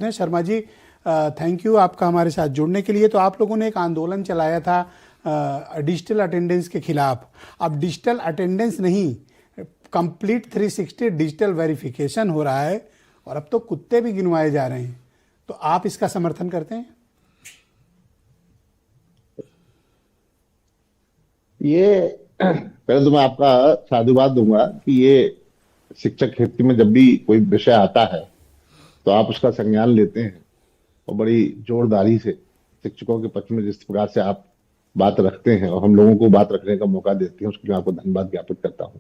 Sharma ji, thank you आपका हमारे साथ जुड़ने के लिए। तो आप लोगों ने एक आंदोलन चलाया था डिजिटल अटेंडेंस के खिलाफ। अब डिजिटल अटेंडेंस नहीं, कंप्लीट 360 डिजिटल वेरिफिकेशन हो रहा है और अब तो कुत्ते भी गिनवाए जा रहे हैं। तो आप इसका समर्थन करते हैं? ये पहले तो मैं आपका साधुवाद दूंगा कि ये शिक्षक क्षेत्र में जब भी कोई विषय आता है तो आप उसका संज्ञान लेते हैं और बड़ी जोरदारी से शिक्षकों के पक्ष में जिस प्रकार से आप बात रखते हैं और हम लोगों को बात रखने का मौका देते हैं, उसके लिए आपको धन्यवाद ज्ञापित करता हूं।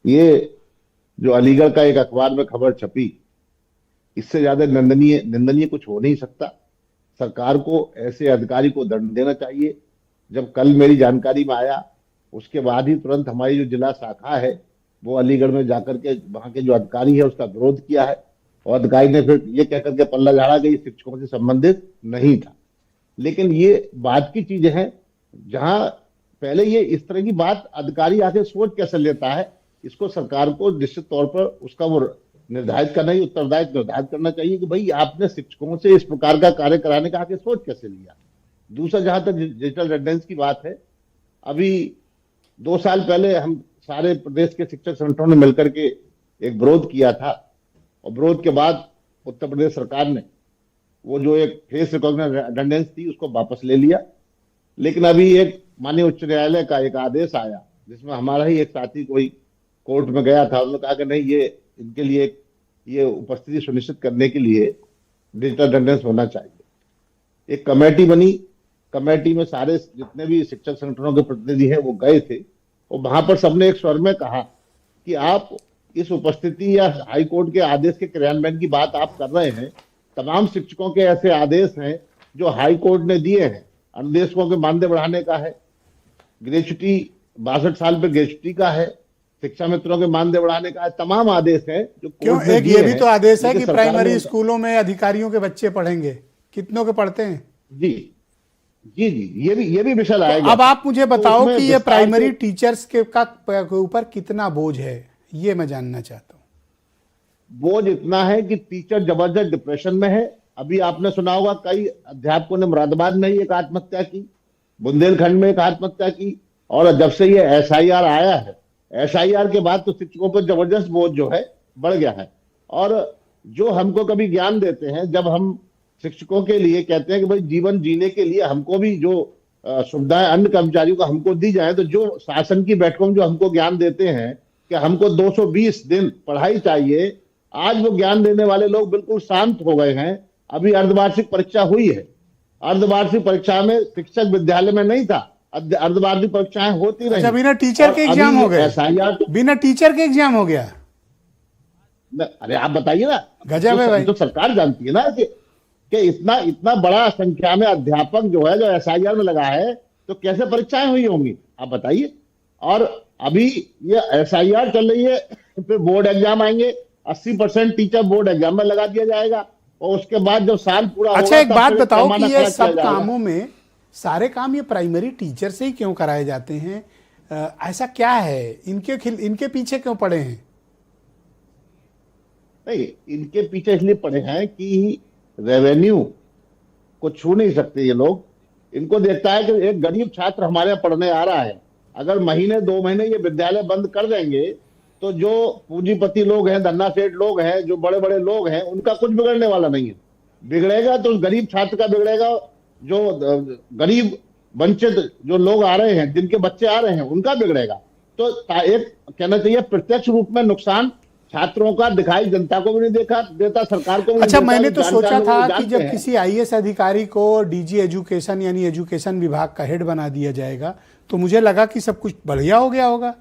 ये जो अलीगढ़ का एक अखबार में खबर छपी, इससे ज्यादा निंदनीय निंदनीय कुछ हो नहीं सकता। सरकार को ऐसे अधिकारी को दंड देना चाहिए। जब कल मेरी जानकारी में आया, उसके बाद ही तुरंत हमारी जो जिला शाखा है वो अलीगढ़ में जाकर के वहां के जो अधिकारी है उसका विरोध किया है और अधिकारी ने फिर ये कहकर के पल्ला झाड़ा कि शिक्षकों से संबंधित नहीं था। लेकिन ये बात की चीज है, जहां पहले ये इस तरह की बात अधिकारी आके सोच कैसे लेता है, इसको सरकार को निश्चित तौर पर उसका वो निर्धारित करना ही, उत्तरदायित्व निर्धारित करना चाहिए कि भाई आपने शिक्षकों से इस प्रकार का कार्य कराने का आके सोच कैसे लिया। दूसरा, जहां तक डिजिटल अटेंडेंस की बात है, अभी 2 साल पहले हम सारे प्रदेश के शिक्षक संगठनों ने मिलकर के एक विरोध किया था और विरोध के बाद उत्तर प्रदेश सरकार ने वो जो एक फेस रिकॉग्निशन अटेंडेंस थी उसको वापस ले लिया। लेकिन अभी एक माननीय उच्च न्यायालय का एक आदेश आया जिसमें हमारा ही एक साथी कोई कोर्ट में गया था, उन्होंने कहा कि नहीं, ये इनके लिए ये उपस्थिति सुनिश्चित करने के लिए डिजिटल अटेंडेंस होना चाहिए। एक कमेटी बनी, कमेटी में सारे जितने भी शिक्षक संगठनों के प्रतिनिधि हैं वो गए थे और वहां पर सबने एक स्वर में कहा कि आप इस उपस्थिति या हाईकोर्ट के आदेश के क्रियान्वयन की बात आप कर रहे हैं, तमाम शिक्षकों के ऐसे आदेश हैं जो हाईकोर्ट ने दिए हैं। अनुदेशकों के मानदेय बढ़ाने का है, ग्रेच्युटी 62 साल पे ग्रेच्युटी का है, शिक्षा मित्रों के मानदेय बढ़ाने का है, तमाम आदेश हैं जो क्यों, एक ये भी तो आदेश है कि प्राइमरी स्कूलों में अधिकारियों के बच्चे पढ़ेंगे। कितनों के पढ़ते हैं? जी जी जी, ये भी विषय लाया गया। अब आप मुझे बताओ कि ये प्राइमरी टीचर्स के ऊपर कितना बोझ है, ये मैं जानना चाहता हूँ। बोझ इतना है कि टीचर जबरदस्त डिप्रेशन में है। अभी आपने सुना होगा कई अध्यापकों ने मुरादाबाद में ही एक आत्महत्या की, बुंदेलखंड में एक आत्महत्या की, और जब से ये एसआईआर आया है, एसआईआर के बाद तो शिक्षकों पर जबरदस्त बोझ जो है बढ़ गया है। और जो हमको कभी ज्ञान देते हैं, जब हम शिक्षकों के लिए कहते हैं कि भाई जीवन जीने के लिए हमको भी जो सुविधाएं अन्य कर्मचारियों को हमको दी जाए, तो जो शासन की बैठकों में जो हमको ज्ञान देते हैं कि हमको 220 दिन पढ़ाई चाहिए, आज वो ज्ञान देने वाले लोग बिल्कुल शांत हो गए हैं। अभी अर्धवार्षिक परीक्षा हुई है, अर्धवार्षिक परीक्षा में शिक्षक विद्यालय में नहीं था, अर्धवार्षिक परीक्षाएं होती रही। बिना टीचर के एग्जाम हो गए, बिना टीचर के एग्जाम हो गया। अरे आप बताइए ना, गजब है भाई। तो सरकार जानती है ना कि इतना बड़ा संख्या में अध्यापक जो है जो एसआईआर में लगा है, तो कैसे परीक्षाएं हुई होंगी आप बताइए। और अभी ये एसआईआर चल रही है, फिर बोर्ड एग्जाम आएंगे, 80% टीचर बोर्ड एग्जाम में लगा दिया जाएगा और उसके बाद जब साल पूरा अच्छा एक बात बताओ कि ये सब कामों में सारे काम ये प्राइमरी टीचर से ही क्यों कराए जाते हैं? ऐसा क्या है, इनके पीछे क्यों पड़े हैं? नहीं, इनके पीछे इसलिए पड़े हैं कि रेवेन्यू को छू नहीं सकते ये लोग। इनको देखता है कि एक गरीब छात्र हमारे यहाँ पढ़ने आ रहा है, अगर महीने 2 महीने ये विद्यालय बंद कर देंगे तो जो पूंजीपति लोग हैं, धन्ना सेठ लोग हैं, जो बड़े बड़े लोग हैं, उनका कुछ बिगड़ने वाला नहीं है। बिगड़ेगा तो उस गरीब छात्र का बिगड़ेगा, जो गरीब वंचित जो लोग आ रहे हैं, जिनके बच्चे आ रहे हैं, उनका बिगड़ेगा। तो एक कहना चाहिए प्रत्यक्ष रूप में नुकसान छात्रों का दिखाई जनता को भी नहीं देता, सरकार को भी। अच्छा, मैंने तो सोचा था कि जब किसी आईएएस अधिकारी को डीजी एजुकेशन यानी एजुकेशन विभाग का हेड बना दिया जाएगा तो मुझे लगा कि सब कुछ बढ़िया हो गया होगा।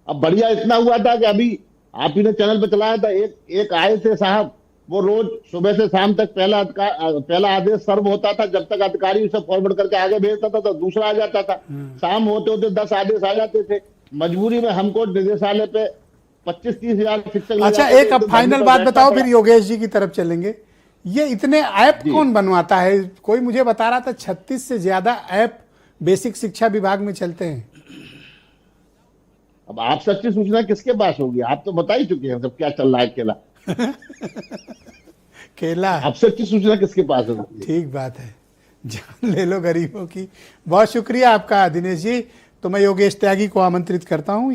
अब बढ़िया इतना हुआ था कि अभी आप ही ने चैनल पे चलाया था, एक आए थे साहब, वो रोज सुबह से शाम तक पहला आदेश सर्व होता था, जब तक अधिकारी उसे फॉरवर्ड करके आगे भेजता था तो दूसरा आ जाता था। शाम होते होते 10 आदेश आ जाते थे। मजबूरी में हमको निदेशालय पे 25-30 हजार शिक्षक। अच्छा, एक अब फाइनल बात बताओ, फिर योगेश जी की तरफ चलेंगे। ये इतने ऐप कौन बनवाता है? कोई मुझे बता रहा था 36 से ज्यादा ऐप बेसिक शिक्षा विभाग में चलते हैं। अब आप सच्ची सूचना किसके पास होगी? आप तो बता ही चुके हैं सब क्या चल रहा है अकेला। केला। आपसे अच्छी सूचना किसके पास है? ठीक बात है, जान ले लो गरीबों की। बहुत शुक्रिया आपका दिनेश जी। तो मैं योगेश त्यागी को आमंत्रित करता हूँ।